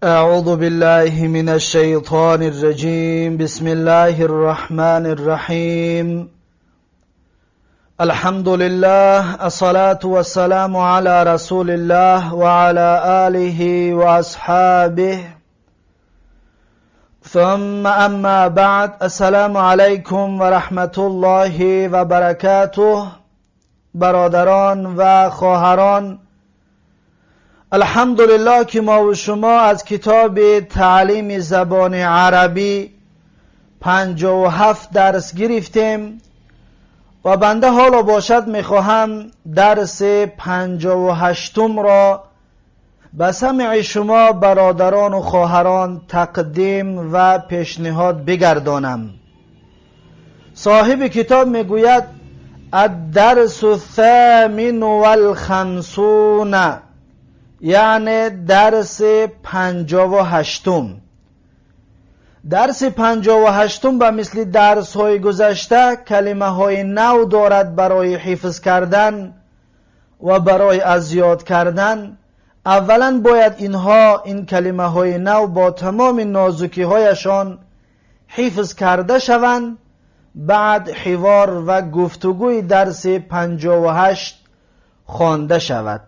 أعوذ بالله من الشيطان الرجيم. بسم الله الرحمن الرحيم. الحمد لله، الصلاة والسلام على رسول الله وعلى آله وأصحابه، ثم أما بعد. السلام عليكم و رحمت الله و برکاته. برادران و خواهران، الحمدلله که ما و شما از کتاب تعلیم زبان عربی 57 درس گرفتیم و بنده حالا باشد میخواهم درس 58 را به سمع شما برادران و خواهران تقدیم و پیشنهاد بگردانم. صاحب کتاب میگوید الدرس الثامن والخمسون، یعنی درس 58. درس 58 به مثل درس های گذشته کلمه های نو دارد برای حفظ کردن و برای از یاد کردن. اولا باید این کلمه های نو با تمام نازکی هایشان حفظ کرده شوند. بعد حوار و گفتگوی درس 58 خوانده شود.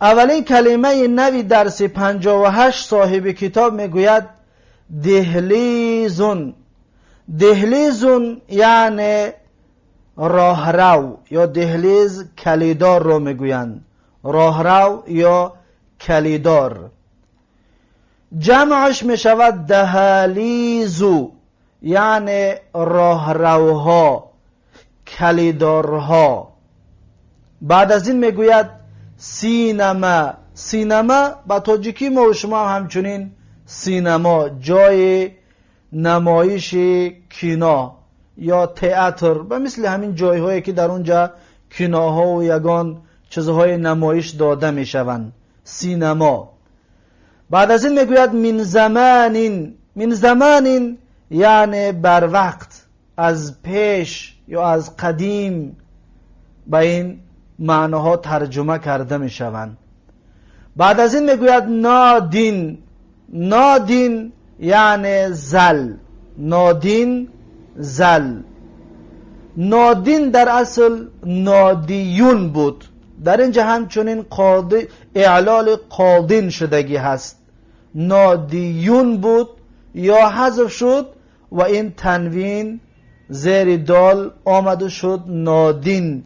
اولین کلمه نوی درس 58 صاحب کتاب میگوید دهلیزون. دهلیزون یعنی راهرو یا دهلیز، کلیدار رو میگویند. راهرو یا کلیدار. جمعش میشود دهلیزو، یعنی راهروها، کلیدارها. بعد از این میگوید سینما. سینما با تاجیکی ما و شما همچنین سینما، جای نمایش کینا یا تئاتر، به مثل همین جایهایی که در اونجا کیناها و یگان چیزهای نمایش داده می شوند، سینما. بعد از این میگوید من زمانین. من زمانین یعنی بر وقت، از پیش یا از قدیم به این معناها ترجمه کرده می شوند. بعد از این میگوید نادین. نادین یعنی زل. نادین، زل. نادین در اصل نادیون بود. در اینجا همچنین اعلال قادین شدگی هست. نادیون بود یا حذف شد و این تنوین زیر دال آمد و شد نادین،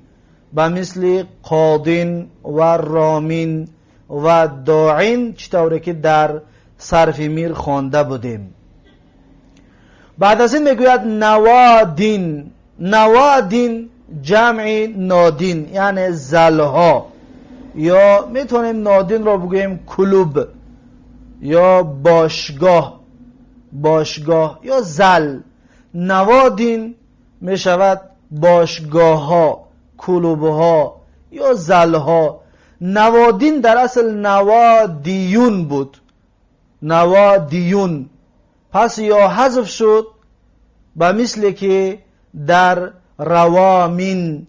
به مثل قادین و رامین و داعین، چطوره که در صرف میر خوانده بودیم. بعد از این میگوید نوادین. نوادین جمع نادین یعنی زلها، یا میتونیم نادین را بگوییم کلوب یا باشگاه. باشگاه یا زل. نوادین میشود باشگاه ها، کلوب ها یا زل ها. نوادین در اصل نوادیون بود. نوادیون پس یا حذف شد، به مثل که در روامین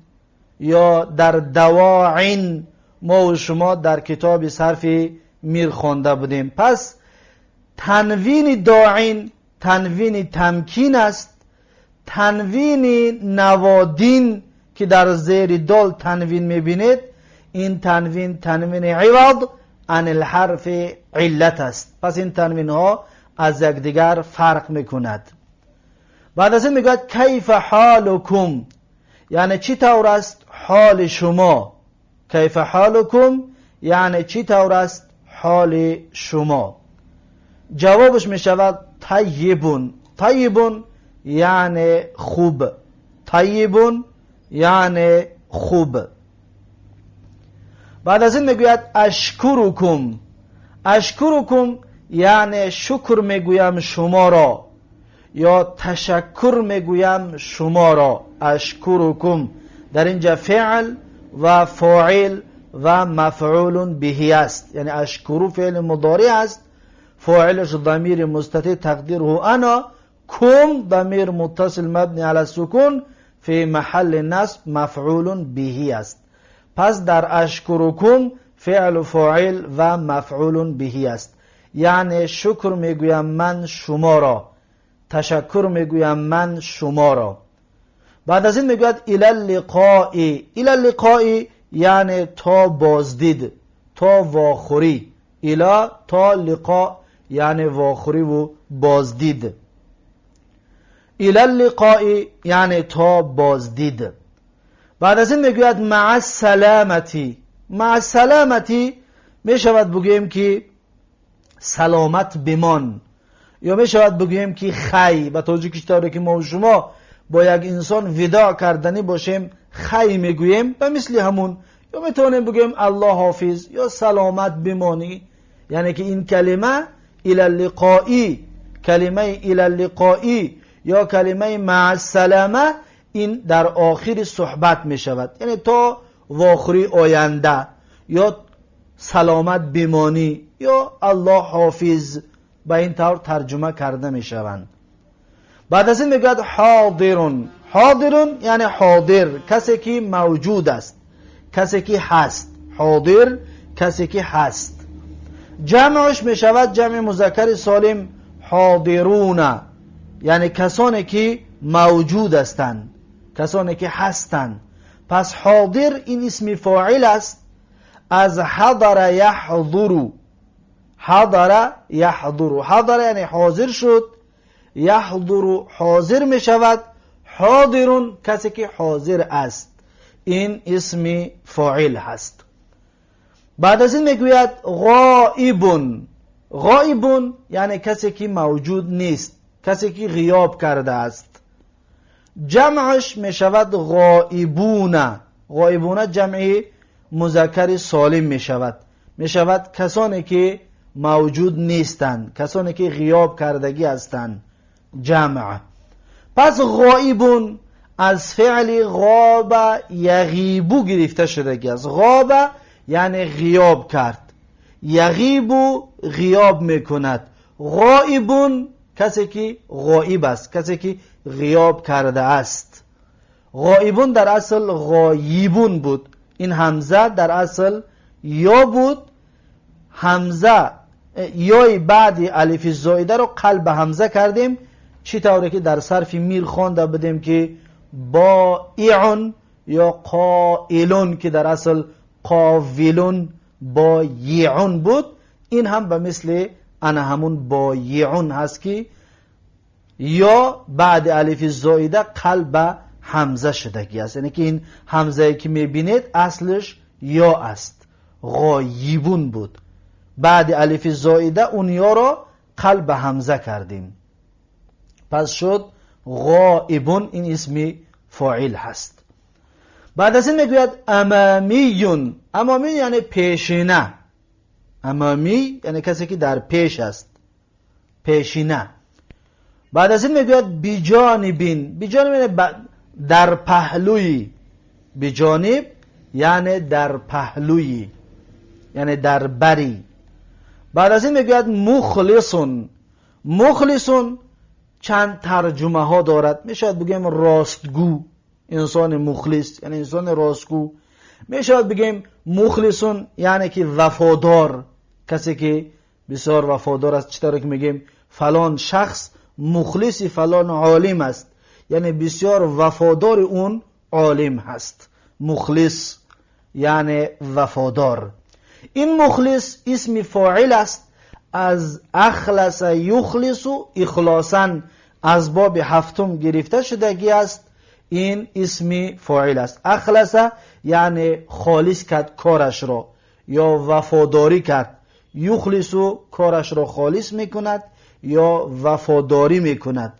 یا در دواعین ما و شما در کتاب صرف میر خوانده بودیم. پس تنوین داعین تنوین تمکین است. تنوین نوادین که در زیر دال تنوین میبینید، این تنوین تنوین عوض عن الحرف علت است. پس این تنوین ها از یکدیگر فرق میکند. بعد از این میگوید کیف حالکم، یعنی چی طور است حال شما. کیف حالکم یعنی چی طور است حال شما. جوابش میشود طیبون. طیبون یعنی خوب. طیبون یعنی خوب. بعد از این میگوید اشکرکم. اشکرکم یعنی شکر میگویم شما را یا تشکر میگویم شما را. اشکرکم در اینجا فعل و فاعل و مفعول بهی است. یعنی اشکرو فعل مضارع است، فاعلش ضمیر مستتر تقدیره انا، کم ضمیر متصل مبنی علی السکون فی محل نصب مفعول بهی است. پس در اشکرکم فعل و فاعل و مفعول بهی است. یعنی شکر میگویم من شما را، تشکر میگویم من شما را. بعد از این میگوید الی اللقاء. الی اللقاء یعنی تا بازدید، تا واخوری. الی تا لقاء یعنی واخوری و بازدید. الی اللقاء یعنی تا بازدید. بعد از این میگوید مع السلامتی. مع السلامتی می شود بگوییم که سلامت بمان، یا می شود بگوییم که خی. به توجه کشتاره که ما و شما با یک انسان وداع کردنی باشیم خی میگوییم، به مثل همون. یا میتونیم بگوییم الله حافظ یا سلامت بمانی. یعنی که این کلمه الی اللقاء، کلمه الی اللقاء یا کلمه مع السلامه، این در آخر صحبت می شود، یعنی تا واخری آینده، یا سلامت بمانی یا الله حافظ، به این طور ترجمه کرده می شوند. بعد از این میگوید حاضرون. حاضرون یعنی حاضر، کسی که موجود است، کسی که هست. حاضر کسی که هست. جمعش می شود جمع مذکر سالم حاضرون، یعنی کسانی که موجود هستند، کسانی که هستند. پس حاضر این اسم فاعل است از حضر یحضر. حضر یحضر. حضر یعنی حاضر شد، یحضر حاضر می شود، حاضرون کسی که حاضر است، این اسم فاعل هست. بعد از این میگوید غائبون. غائبون یعنی کسی که موجود نیست، کسی که غیاب کرده است. جمعش می شود غائبون. غائبون جمع مذکر سالم می شود. می شود کسانی که موجود نیستند، کسانی که غیاب کردگی هستند، جمع. پس غائبون از فعل غاب یغیبو گرفته شدگی است. غاب یعنی غیاب کرد، یغیبو غیاب میکند. غائبون کسی که غائب است، کسی که غیاب کرده است. غائبون در اصل غایبون بود. این همزه در اصل یا بود. همزه یای بعد الف زائده رو قلب همزه کردیم، چی طوره که در صرف میل خوانده بدیم که بائعون یا قائلون که در اصل قاولون بایعون بود. این هم به مثل انا همون بایعون هست که یا بعد الف زائده قلب همزه شدگی است. یعنی که این همزه که میبینید اصلش یا است، غایبون بود. بعد الف زائده اون یا را قلب همزه کردیم، پس شد غائبون. این اسم فاعل هست. بعد از این میگوید امامیون. امامی یعنی پیشینه. امامی یعنی کسی که در پیش است، پیشینه. بعد از این میگوید بجانبین. بجانب یعنی در پهلوی. بجانب یعنی در پهلوی، یعنی در بری. بعد از این میگوید مخلصون. مخلصون چند ترجمه ها دارد. میشود بگیم راستگو، انسان مخلص یعنی انسان راستگو. میشود بگیم مخلصون یعنی که وفادار، کسی که بسیار وفادار است. چطور که میگیم فلان شخص مخلص فلان عالم است، یعنی بسیار وفادار اون عالم هست. مخلص یعنی وفادار. این مخلص اسم فاعل است از اخلص یخلص اخلاصا، از باب هفتم گرفته شدگی است. این اسم فاعل است. اخلص یعنی خالص کرد کارش را یا وفاداری کرد. یخلص کارش را خالص میکند یا وفاداری میکند.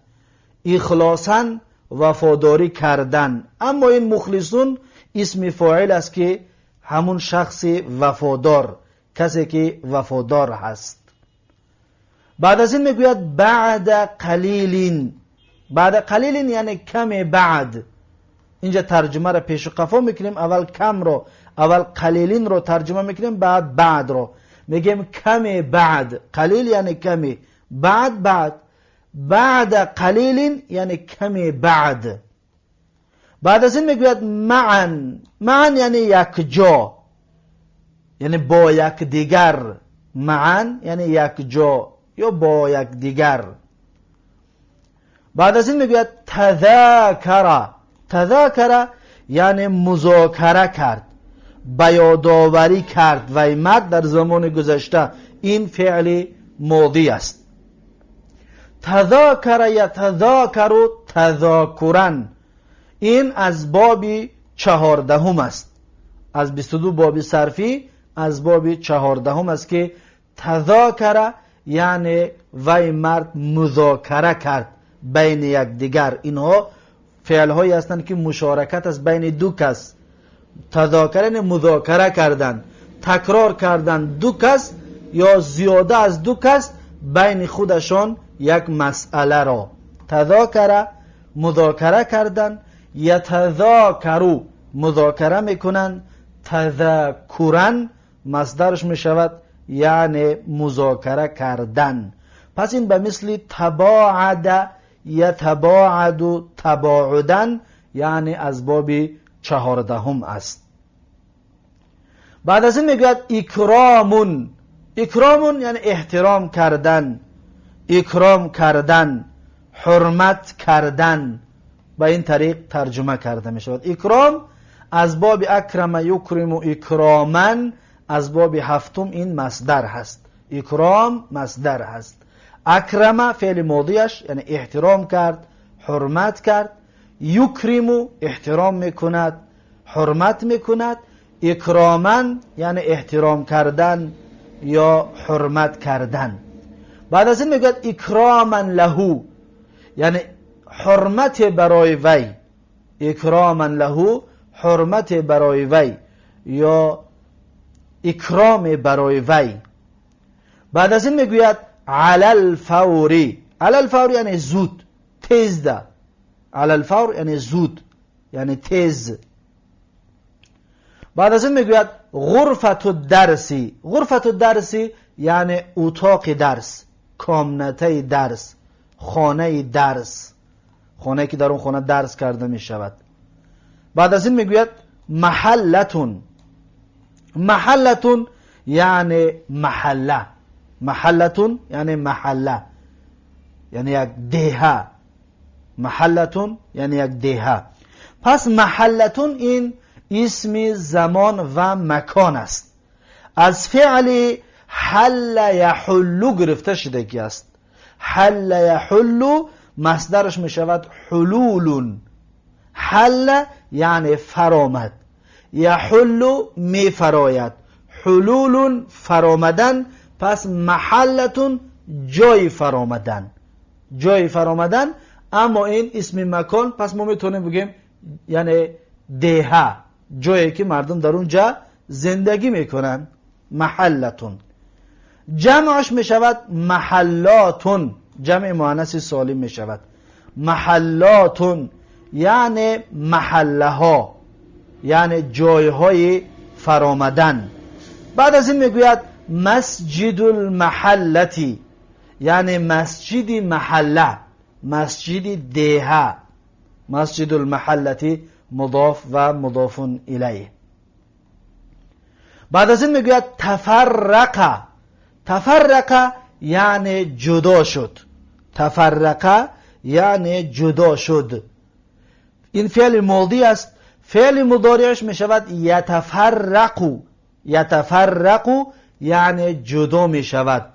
اخلاصا وفاداری کردن. اما این مخلصون اسم فاعل است که همون شخص وفادار، کسی که وفادار هست. بعد از این میگوید بعد قلیلین. بعد قلیلین یعنی کم بعد. اینجا ترجمه را پیش قفا میکنیم، اول کم رو، اول قلیلین رو ترجمه میکنیم، بعد رو میگیم کم بعد. قلیل یعنی کمی، بعد قلیلین یعنی کم بعد. بعد از این میگوید معن. معن یعنی یک جا، یعنی با یک دیگر، معن یعنی یک جا یا با یک دیگر. بعد از این میگوید تذاکر. تذاکر یعنی مذاکره کرد، بیاداوری کرد و مرد در زمان گذشته. این فعل ماضی است. تذاکر یتذاکر تذاکرن، این از باب 14 است. از 22 باب صرفی از باب 14 است که تذاکر یعنی وی مرد مذاکره کرد بین یک دیگر. اینها فعل هایی هستند که مشارکت از بین دو کس. تذاکر یعنی مذاکره کردن، تکرار کردن دو کس یا زیاده از دو کس بین خودشان یک مسئله را. تذاکر مذاکره کردن، یتذاکرو مذاکره میکنن، تذاکرن مصدرش میشود یعنی مذاکره کردن. پس این به مثل تباعد یتباعد تباعدن یعنی از باب 14 است. بعد از این میگوید اکرامون. اکرامون یعنی احترام کردن، اکرام کردن، حرمت کردن. با این طریق ترجمه کرده می شود. اکرام از باب اکرم یکرم و اکرامن از باب 7 این مصدر هست. اکرام مصدر هست. اکرم فعل ماضیش یعنی احترام کرد، حرمت کرد. یکرم احترام میکند، حرمت میکند. اکرامن یعنی احترام کردن یا حرمت کردن. بعد از این میگوید اکرامن لهو یعنی حرمت برای وی. اکرامن لهو حرمت برای وی یا اکرام برای وی. بعد از این میگوید علی الفوری. علی الفور یعنی زود، تیز ده. علی الفور یعنی زود یعنی تیز. بعد از این میگوید غرفت الدرسی. غرفت الدرسی یعنی اتاق درس، کامنته درس، خانه درس، خانه که در اون خانه درس کرده می شود. بعد از این میگوید محلتون. محلتون یعنی محله. محلتون یعنی محله یعنی یک دهه. محلتون یعنی یک دهه. پس محلتون این اسم زمان و مکان است. از فعل حل یحل گرفته شده است. حل یحل مصدرش می شود حلول. حل یعنی فرامد، یحل می فراید، حلول فرامدن. پس محلتون جای فرامدن، جای فرامدن. اما این اسم مکان پس ما میتونیم بگیم یعنی دهه، جایی که مردم در اونجا زندگی میکنن. محلتون. جمعش میشود محلاتون، جمع مؤنث سالم میشود. محلاتون یعنی محله ها یعنی جایهای فرامدن. بعد از این میگوید مسجد المحلتی یعنی مسجد محله، مسجد دهه. مسجد المحلتی مضاف و مضاف الیه. بعد از این میگوید تفرقه. تفرقه یعنی جدا شد. تفرقه یعنی جدا شد. این فعل ماضی است. فعل مضارعش می شود یتفرقو. یتفرقو یعنی جدا می شود.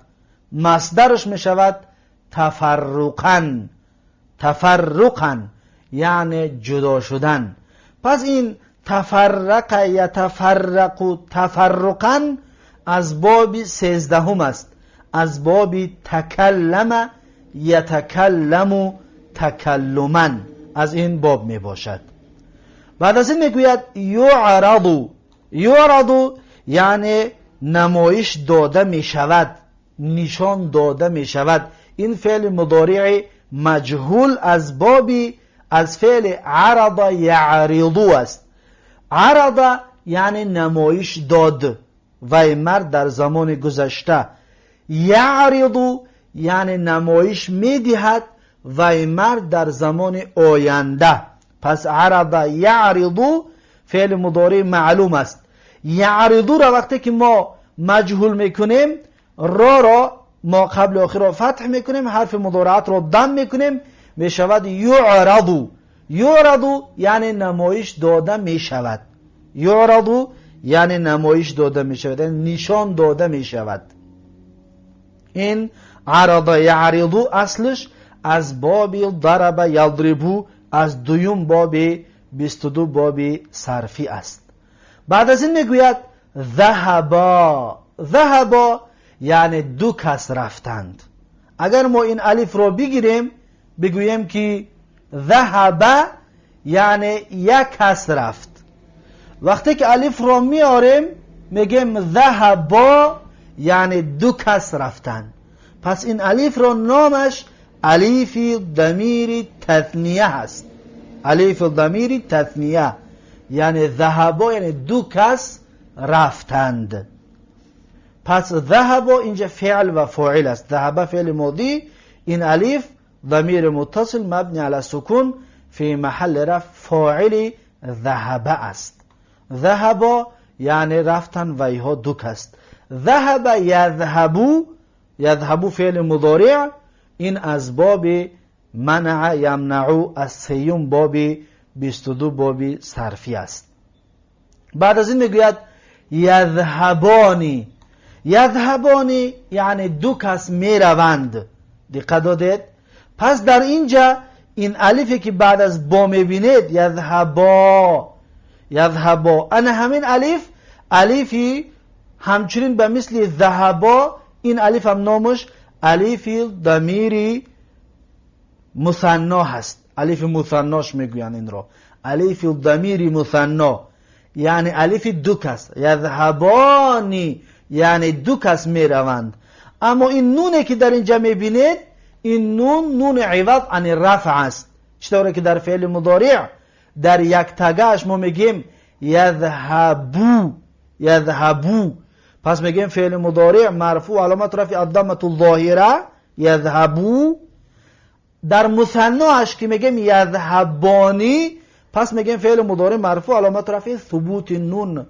مصدرش می شود تفرقن. تفرقن یعنی جدا شدن. پس این تفرق یتفرق تفرقا از باب 13 است. از باب تکلم یتکلم تکلما از این باب می باشد. بعد از این میگوید یعرض. یعرض یعنی نمایش داده می شود، نشان داده می شود. این فعل مضارع مجهول از بابی از فعل عرض یعرض است. عرض یعنی نمایش داد و مرد در زمان گذشته. یعرض یعنی نمایش میدهد و مرد در زمان آینده. پس عرض یعرض فعل مضارع معلوم است. یعرض را وقتی که ما مجهول میکنیم را ما قبل و آخر را فتح میکنیم، حرف مضارعت را دم میکنیم، میشود یعرض. یعرض یعنی نمایش داده میشود. یعرض یعنی نمایش داده میشود، یعنی نشان داده میشود. این عرض یعرض اصلش از باب ضرب یضرب، از دویم باب 22 باب صرفی است. بعد از این میگوید ذهبا. ذهبا یعنی دو کس رفتند. اگر ما این الف رو بگیریم بگوییم که ذهب یعنی یک کس رفت. وقتی که الف رو میاریم میگیم ذهبا یعنی دو کس رفتند. پس این الف رو نامش الف ضمیر تثنیه هست. الف ضمیر تثنیه یعنی ذهبا یعنی دو کس رفتند. پس ذهبا اینجا فعل و فاعل است. ذهب فعل ماضی، این الف ضمیر متصل مبنی علی سکون فی محل رفع فاعل ذهب است. ذهبا یعنی رفتن و ایها دو کس. ذهب یذهبو، یذهبو فعل مضارع، این از باب منع یمنع از سیوم باب 22 باب صرفی است. بعد از این میگوید یذهبانی. یذهبانی یعنی دو کس میروند. دقت دادید؟ پس در اینجا این الفی که بعد از با میبینید یذهبا، یذهبا، انا همین الف الفی همچنین به مثل ذهبا، این الف هم نامش الف ضمیر مثنا هست. الف مثناش میگوین این را الف ضمیر مثنا، یعنی الف دو کس. یذهبانی یعنی دو کس میروند. اما این نونه که در اینجا میبینید این نون عوض عن رفع است. چطوره که در فعل مضارع در یک تگهش ما میگیم یذهبو، یذهبو، پس میگیم فعل مضارع مرفوع علامت رفع الضمه الظاهره یذهبو. در مثناش که میگیم یذهبانی پس میگیم فعل مضارع مرفوع علامت رفع ثبوت النون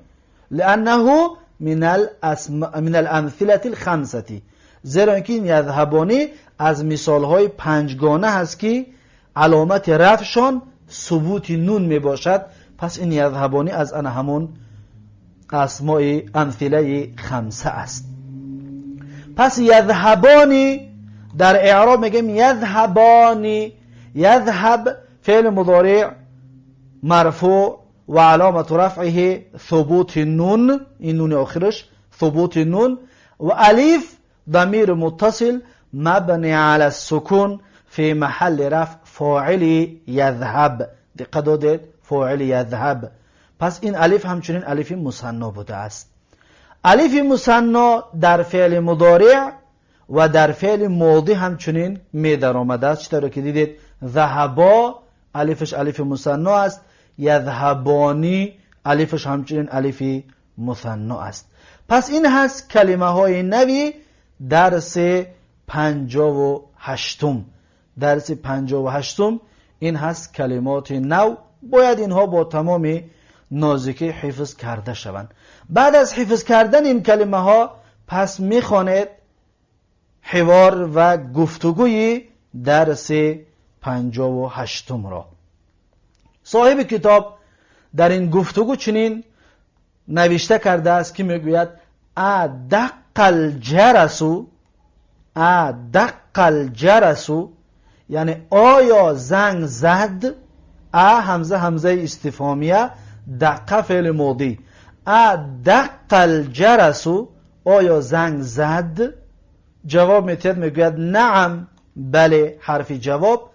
لانه من الامثله الخمسه، زیرا اینکه این یذهبانی از مثال های پنجگانه هست که علامت رفعشان ثبوت نون می باشد. پس این یذهبانی از آن همون اسماء امثله خمسه است. پس یذهبانی در اعراب میگیم یذهبانی. یذهب فعل مضارع مرفوع و علامت رفعه ثبوت النون، این نون آخرش ثبوت النون، و الف ضمیر متصل مبنی علی السکون فی محل رفع فاعل یذهب. دقت دادید؟ فاعل یذهب. پس این الف همچنین الف مثنا بوده است. الف مثنا در فعل مضارع و در فعل ماضی همچنین می در آمده است. چطور که دیدید ذهبا الفش الف مثنا است، یذهبانی الفش همچنین الف مثنا است. پس این هست کلمه های نوی درس 58. درس 58 این هست کلمات نو. باید اینها با تمام نازکی حفظ کرده شوند. بعد از حفظ کردن این کلمه ها پس میخوانید حوار و گفتگوی درس 58 را. صاحب کتاب در این گفتگو چنین نوشته کرده است که میگوید ادق الجرس، ادق الجرس یعنی آیا زنگ زد. همزه همزه استفهامیه، دقه فعل ماضی. ادق الجرس آیا زنگ زد. جواب میتید میگوید نعم بله حرف جواب.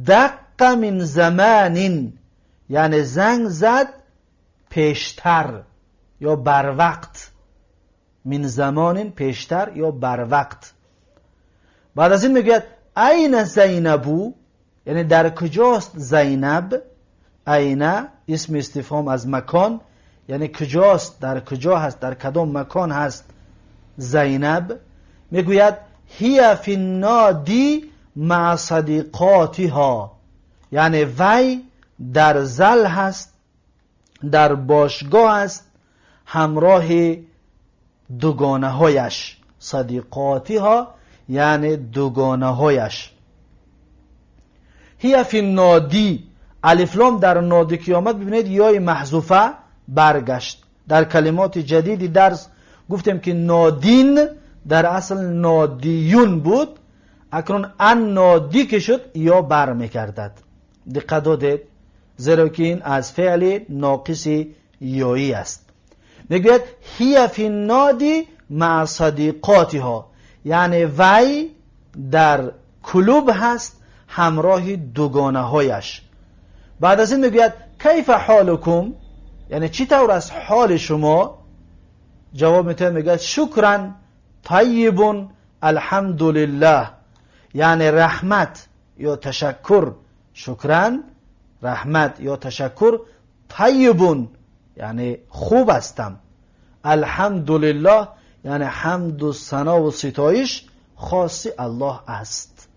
دق من زمان یعنی زنگ زد پیشتر یا بر وقت. من زمان پیشتر یا بر وقت. بعد از این میگوید این زینبو یعنی در کجاست زینب. این اسم استفهام از مکان یعنی کجاست، در کجا هست، در کدام مکان هست زینب. میگوید هی فی النادی مع صدیقاتها یعنی وی در زل هست، در باشگاه است همراه دوگانه هایش. صدیقاتها یعنی دوگانه هایش. هی فی النادی، الف لام در نادی که آمد ببینید یای محذوفه برگشت. در کلمات جدیدی درس گفتیم که نادین در اصل نادیون بود، اکنون ان نادی که شد یا بر میکردد. دقت دادید؟ زیرا که این از فعل ناقص یایی است. میگوید هی فی النادی مع صدیقاتها، یعنی وی در کلوب هست همراه دوگانه هایش. بعد از این میگوید کیف حالکم، یعنی چی طور است حال شما؟ جواب میده میگه شکرا طیب الحمدلله، یعنی رحمت یا تشکر، شکرا رحمت یا تشکر، طیب یعنی خوب هستم، الحمدلله یعنی حمد و ثنا و ستایش خاص الله است.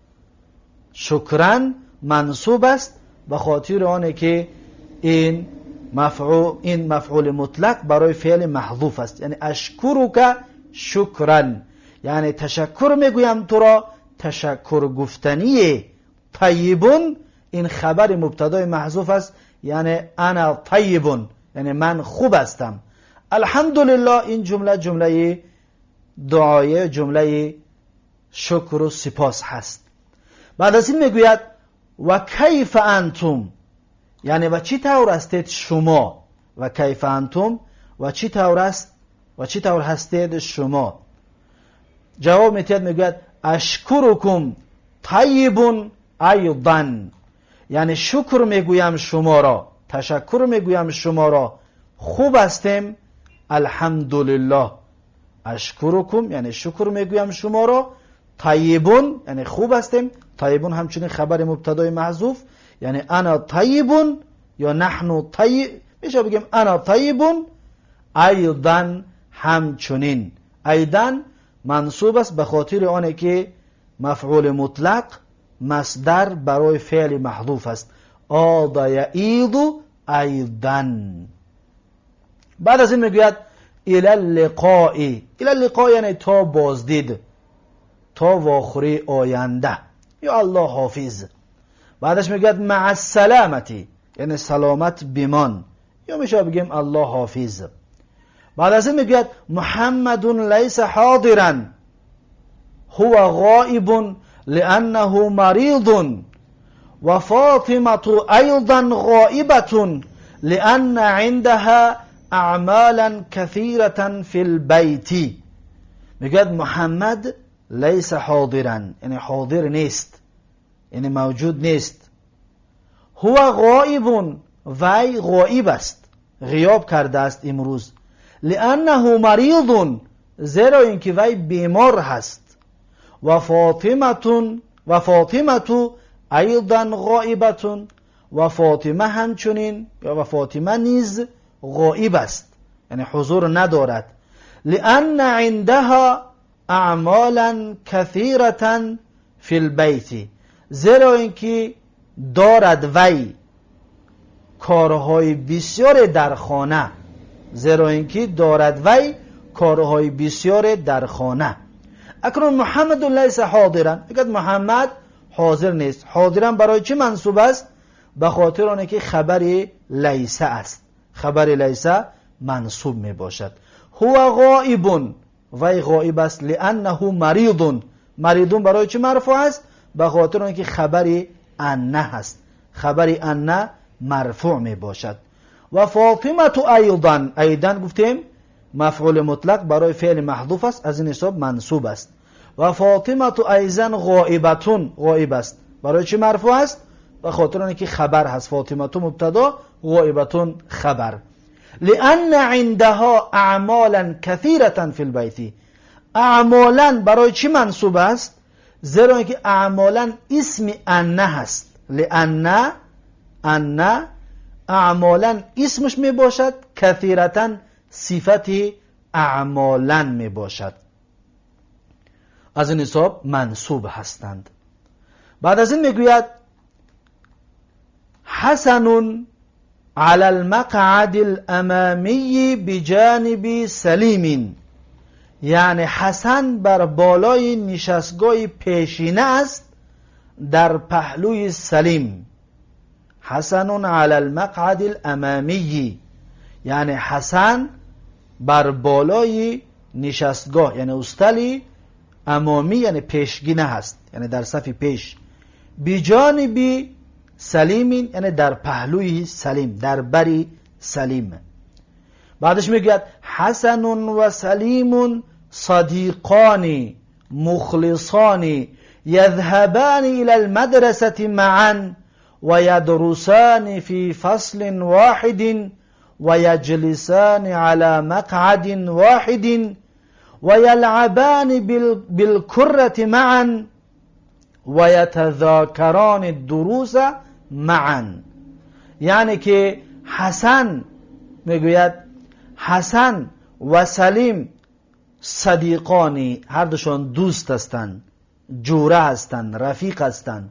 شکرا منصوب است به خاطر آنه که این مفعول مطلق برای فعل محذوف است، یعنی اشکرک شکرا، یعنی تشکر میگویم تو را تشکر گفتنیه. طیبون این خبر مبتدای محذوف است، یعنی انا طیبون یعنی من خوب هستم. الحمدلله این جمله دعایه، جمله شکر و سپاس هست. بعد از این میگوید و کیف انتم، یعنی و چی طور هستید شما، و کیف انتم و چی طور است و چی طور هستید شما. جواب میتید میگوید اشکرکم طیب ایضا، یعنی شکر میگویم شما را، تشکر میگویم شما را، خوب هستیم. الحمدلله اشکرکم یعنی شکر میگویم شما را، طیبون یعنی خوب هستیم. طیبون همچنین خبر مبتدای محذوف، یعنی انا طیبون یا نحن طیب، میشه بگیم انا طیبون ایضا همچنین. ایضا منصوب است به خاطر آنه که مفعول مطلق مصدر برای فعل محذوف است. آد یعیض ایضا. بعد از این میگوید الی اللقاء، الی اللقاء یعنی تا بازدید، تا واخری آینده، یا الله حافظ. بعدش میگوید مع السلامتی یعنی سلامت بیمان، یا میشه بگیم الله حافظ. بعد از این میگوید محمد لیس حاضرا هو غائب لانه مريض و فاطمة ایضا غائبة لان عندها اعمالا كثيرة في البيت. میگوید محمد لیس حاضرا یعنی حاضر نیست، یعنی موجود نیست. هو غائب وی غائب است، غیاب کرده است امروز. لانه مریض زیرا اینکه وی بیمار هست. و فاطمه ایضا غائبه و فاطمه همچنین یا و فاطمه نیز غائب است، یعنی حضور ندارد. لان عندها اعمالا كثيرة في البيت زیرا اینکه دارد وی کارهای بسیار در خانه، زیرا اینکه دارد وی کارهای بسیار در خانه. اکنون محمد لیس حاضرا، اگر محمد حاضر نیست، حاضرا برای چی منصوب است؟ به خاطر آنه که خبر لیس است، خبر لیس منصوب می باشد. هو غائب وی غائب است، لانه مریض، مریضون برای چی مرفوع است؟ به خاطر آنکه خبر ان هست، خبر ان مرفوع می باشد. و فاطمه ایضا، ایضا گفتیم مفعول مطلق برای فعل محذوف است، از این حساب منصوب است. و فاطمه ایضا غائبه، غائب است، برای چی مرفوع است؟ به خاطر آنکه خبر هست، فاطمه مبتدا غائبه خبر. لان عندها اعمالا كثيرة في البيت، اعمالا برای چی منصوب است؟ زیرا اینکه اعمالا اسم ان هست. لان ان اعمالا اسمش می باشد، كثيرة صفت اعمالا می باشد، از این حساب منصوب هستند. بعد از این میگوید حسن على المقعد الامامی بجانب سلیم، یعنی حسن بر بالای نشستگاه پیشینه است در پهلوی سلیم. حسن علی المقعد الامامی، یعنی حسن بر بالای نشستگاه، یعنی استلی امامی، یعنی پیشگینه هست، یعنی در صف پیش. بجانبی سلیمین، یعنی در پهلوی سلیم، در بری سلیم. بعدش میگه حسن و سلیم صدیقان مخلصان یذهبان الى المدرسة معا و یدرسان فی فصل واحد و یجلسان على مقعد واحد و یلعبان بالکرة معا و یتذاکران الدروس معا. یعنی که حسن میگوید حسن و سلیم صدیقانی، هر دوشون دوست هستند، جوره هستند، رفیق هستند.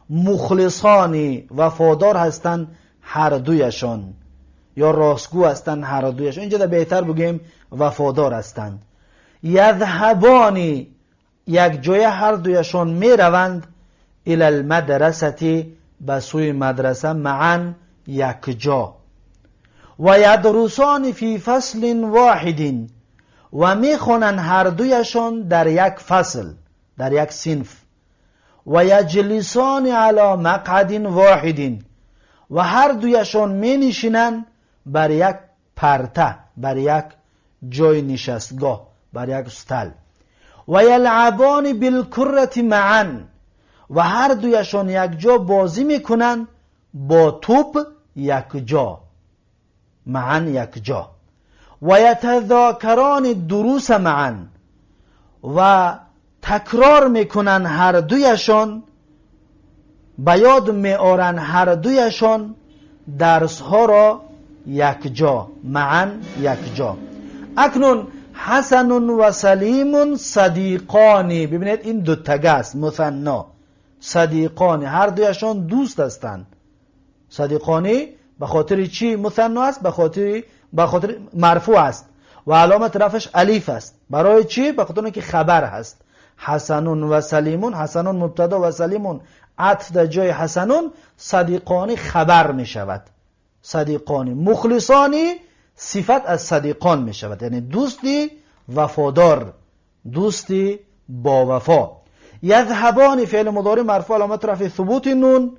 مخلصانی، وفادار هستند هر دویشون، یا راستگو هستند هر دویشون. اینجا بهتر بگیم وفادار هستند. یذهبانی، یک جای هر دویشون می روند، الی المدرسه، به سوی مدرسه، معا، یک جا. و یدرسان فی فصل واحد، و می خوانند هر دویشون در یک فصل، در یک صنف. و یجلسان علی مقعد واحد، و هر دویشون می نشینند بر یک پرته، بر یک جای نشستگاه، بر یک استل. و یلعبان بالکرة معا، و هر دویشون یک جا بازی میکنند با توپ، یک جا، معا، یک جا. و یتذاکران الدروس معا، و تکرار میکنن هر دویشون، به یاد میآورن هر دویشون درس ها را یک جا، معا، یک جا. اکنون حسن و سلیم صدیقانی، ببینید این دو تگه است، مثنا. صدیقانی، هر دویشون دوست هستند. صدیقانی به خاطر چی مثنا است؟ به خاطر مرفوع است و علامت رفعش الف است. برای چی؟ به خاطر اینکه خبر هست. حسن و سلیمون، حسن مبتدا و سلیمون عطف در جای حسنون، صدیقانی خبر می شود. صدیقانی، مخلصانی صفت از صدیقان می شود، یعنی دوستی وفادار، دوستی با وفا. یذهبانی فعل مضارع مرفوع علامت رفع ثبوت نون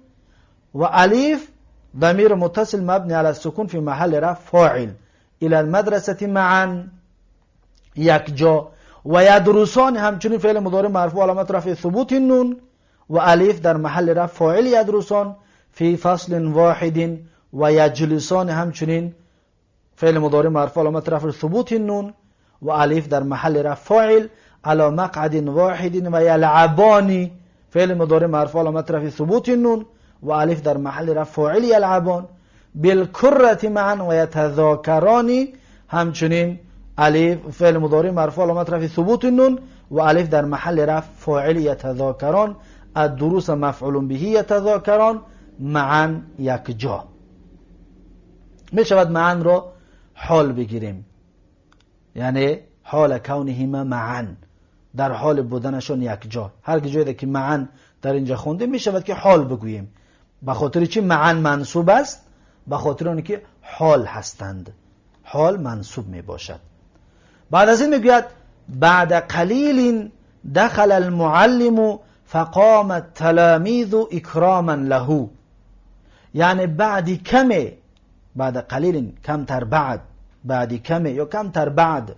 و الف ضمیر متصل مبنی علی السکون فی محل رفع فاعل. الى المدرسه معا، یک جا. و یدرسان همچنین فعل مضارع مرفوع علامت رفع ثبوت نون و الف در محل رفع فاعل یدرسان فی فصل واحد. و یجلسان همچنین فعل مضارع مرفوع علامت رفع ثبوت نون و الف در محل رفع فاعل على مقعد واحد. و یلعبان فعل مضارع مرفوع علامت رفع ثبوت نون و الف در محل رفع فاعل یلعبان. بالکرة معا و یتذاکران همچنین الف فعل مضارع مرفوع علامت رفع ثبوت نون و الف در محل رفع فاعل یتذاکران. الدروس مفعول به یتذاکران، معا، یک جا. می شود معا را حال بگیریم، یعنی حال کونهما معا، در حال بودنشون یک جا. هر جایی که معا در اینجا خونده می شود که حال بگوییم. به خاطر چی معا منصوب است؟ به خاطر اون که حال هستند، حال منصوب می باشد. بعد از این میگوید بعد قلیل دخل المعلم فقام التلاميذ اکراما له، یعنی بعد کمه، بعد قلیل کمتر بعد، بعد کمه یا کمتر بعد،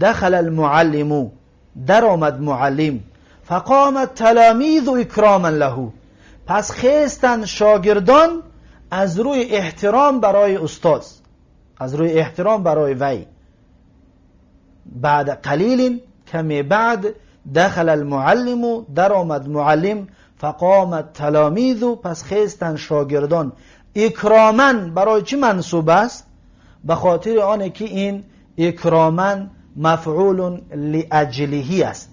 دخل المعلم در آمد معلم، فقام التلاميذ اکراما له، پس خیستند شاگردان از روی احترام برای استاد، از روی احترام برای وی. بعد قلیل کمی بعد، دخل المعلم در آمد معلم، فقام التلاميذ پس خیستند شاگردان، اکراما برای چی منصوب است؟ به خاطر آنه که این اکراما مفعول لاجله است،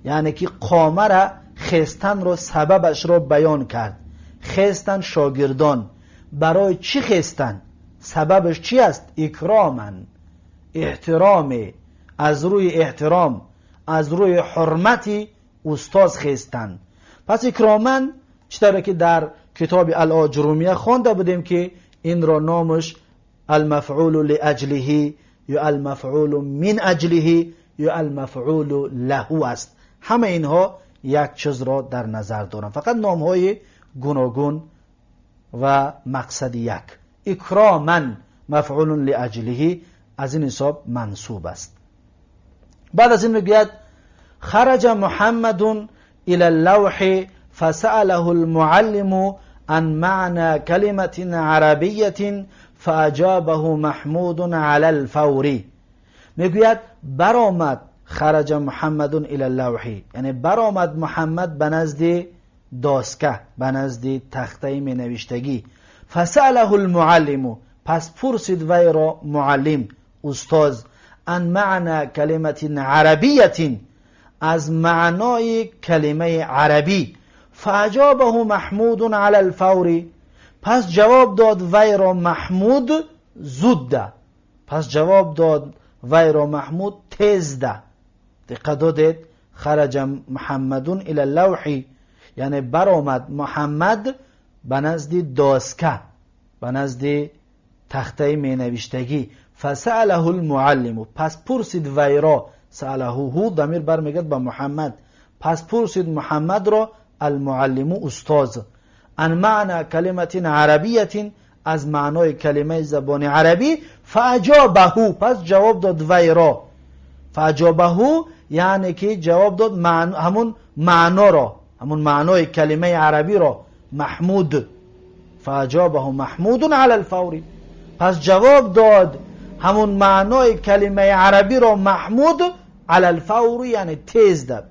یعنی که قامه را خیستن رو سببش رو بیان کرد. خیستن شاگردان، برای چی خیستن؟ سببش چی است؟ اکراما، احترام، از روی احترام، از روی حرمتی استاز خیستند. پس اکراما چطوره که در کتاب الاجرومیه خوانده بودیم که این را نامش المفعول لاجله یا المفعول من اجله یا المفعول له است. همه اینها یک چیز را در نظر دارم، فقط نام های گوناگون و مقصد یک. اکراما مفعول لاجله از این حساب منصوب است. بعد از این میگوید خرج محمد الى اللوح فسأله المعلم عن معنى كلمة عربية فأجابه محمود على الفور. میگوید برآمد خرج محمد الى اللوح، یعنی برآمد محمد به نزد داسکه، به نزد تخته می نوشتگی. فسأله المعلم، پس پرسید وی را معلم، استاز، عن معنى كلمة عربية، از معنای کلمه عربی. فاجابه محمود على الفور، پس جواب داد وی را محمود زوده، پس جواب داد وی را محمود تیز ده. دقت دادید؟ خرج محمد الى اللوح، یعنی برآمد محمد به نزد داسکه، به نزد تخته می نوشتگی. فسأله المعلم، پس پرسید وی را، سأله هو ضمیر برمیگرد به محمد، پس پرسید محمد را المعلم استاز، عن معنى کلمت عربیت، از معنای کلمه زبان عربی. فاجابه، پس جواب داد وی را. فاجابه یعنی که جواب داد همون معنا را، همون معنای کلمه عربی را محمود. فاجابه محمود على الفور، پس جواب داد همون معنای کلمه عربی را محمود على الفور، یعنی تیز ده،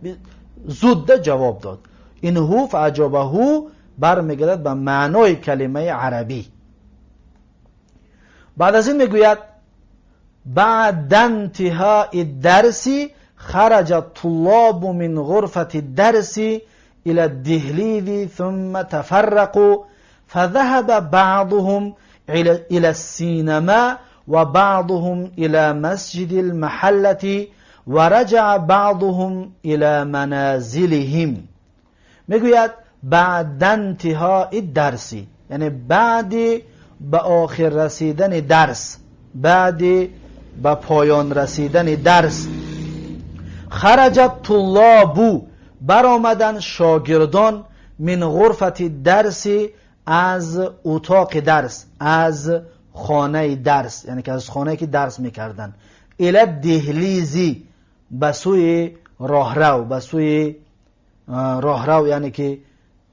زود ده جواب داد. این هو فاجابه برمیگردد به معنای کلمه عربی. بعد از این میگوید بعد انتهاء الدرس خرج الطلاب من غرفة الدرس الى الدهليز ثم تفرقوا فذهب بعضهم الى السينما وبعضهم الى مسجد المحلة ورجع بعضهم الى منازلهم. میگوید بعد انتهاء الدرس، یعنی بعد به آخر رسیدن درس، بعد به پایان رسیدن درس. خرج الطلاب، برآمدن شاگردان، من غرفة درس، از اتاق درس، از خانه درس، یعنی که از خانه که درس میکردن. الی الدهلیزی، به سوی راهرو، به سوی راهرو یعنی که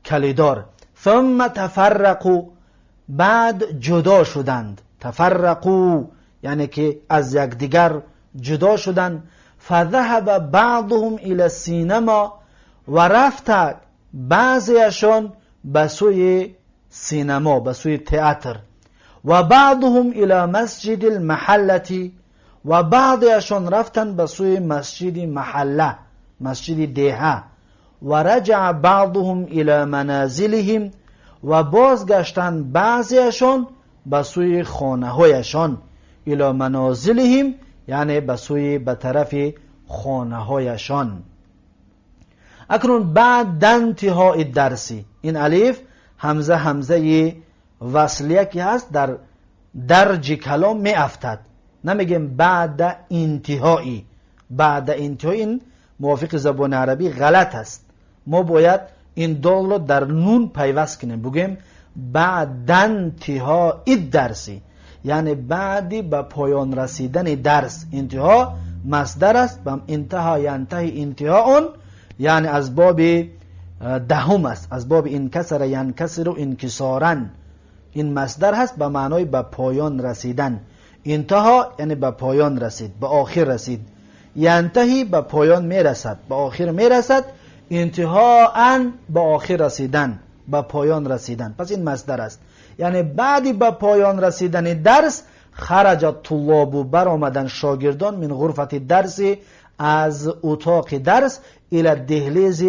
کلیدار. ثم تفرقوا، بعد جدا شدند. تفرقوا یعنی که از یکدیگر جدا شدند. فذهب بعضهم الى السینما، و رفت بعضیشان به سوی سینما، به سوی تئاتر. و بعضهم الى مسجد المحله، و بعضیشان رفتن به سوی مسجد محله، مسجد دهه. و رجع بعضهم الى منازلهم، و بازگشتن بعضیشان به سوی خانه هایشان. الى منازلهم یعنی به طرف خانه هایشان. اکنون بعد انتهاء الدرسی، این الف همزه وصلیه که هست در درج کلام می افتد، نمیگیم بعد انتهایی. بعد انتهایی این موافق زبان عربی غلط است. ما باید این دال رو در نون پیوست کنیم، بگیم بعد انتهاء الدرسی، یعنی بعدی به پایان رسیدن درس. انتها مصدر است، به انتها ینتهی انتهاء، یعنی از باب دهم است، از باب انکسر ینکسر و انکسارا. این مصدر هست به معنای به پایان رسیدن. انتها یعنی به پایان رسید، به آخر رسید. ینتهی به پایان میرسد، به آخر میرسد. انتهاء به آخر رسیدن، به پایان رسیدن. پس این مصدر است، یعنی بعدی به پایان رسیدن درس. خرج الطلاب، برآمدن شاگردان، من غرفة درس، از اتاق درس، الى الدهلیز،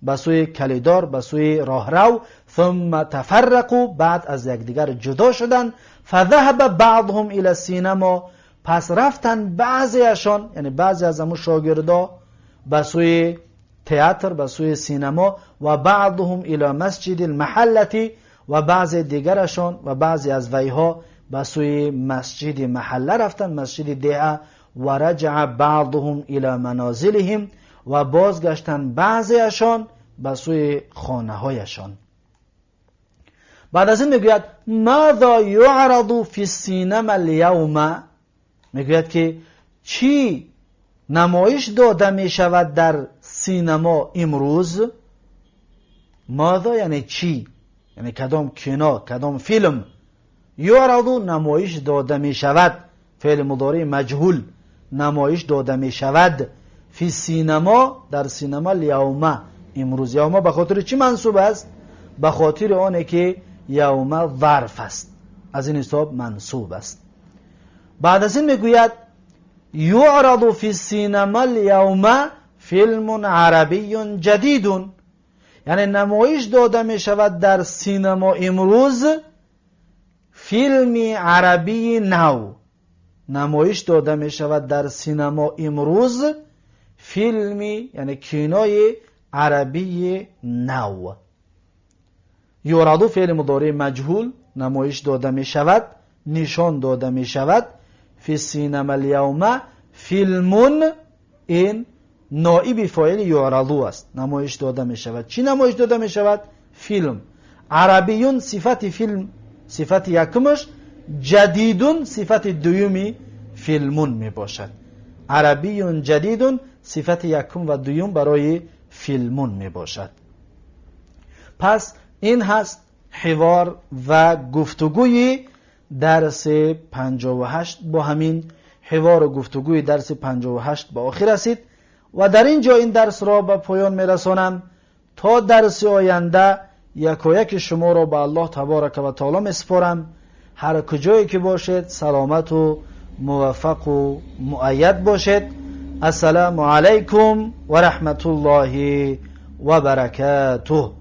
به سوی کلیدار، به سوی راهرو. ثم تفرقوا، بعد از یکدیگر جدا شدن. فذهب بعضهم الى السینما، پس رفتن بعضیشان، یعنی بعضی از همون شاگردا به سوی تئاتر، به سوی سینما، و بعضهم الی مسجد المحلتی، و بعض دیگرشان و بعضی از ویها به سوی مسجد محله رفتن، مسجد دیعه. و رجع بعضهم الی منازلهم، و بازگشتن بعضیشان به سوی خانه هایشان. بعد از این میگوید ماذا یعرض فی السینما الیوم، میگوید که چی نمایش داده می شود در سینما امروز. ماذا یعنی چی، یعنی کدام کینا، کدام فیلم. یعرض نمایش داده می شود، فعل مضارع مجهول، نمایش داده می شود. فی سینما، در سینما، الیوم، امروز. یوم به خاطر چی منصوب است؟ به خاطر آنه که یوم ظرف است، از این حساب منصوب است. بعد از این میگوید یعرض فی السینما الیوم فیلم عربی جدید، یعنی نمایش داده می شود در سینما امروز فیلم عربی نو. نمایش داده می شود در سینما امروز فیلمی، یعنی کینوی عربی نو. یعرض فعل مضارع مجهول، نمایش داده می شود، نشان داده می شود. فی السینما الیوم فیلمون، این نائب فاعل یعرض است، نمایش داده می شود. چی نمایش داده می شود؟ فیلم. عربیون صفت فیلم، صفت یکمش. جدیدون صفت دویمی فیلمون می باشد. عربیون جدیدون صفت یکم و دویم برای فیلمون می باشد. پس این هست حوار و گفتگوی درس 58. با همین حوار و گفتگوی درس 58 به آخر رسید و در اینجا این درس را به پایان می رسانم. تا درس آینده یک شما را به الله تبارک و تعالی می سپارم. هر کجایی که باشید سلامت و موفق و مؤید باشید. السلام علیکم و رحمت الله و برکاته.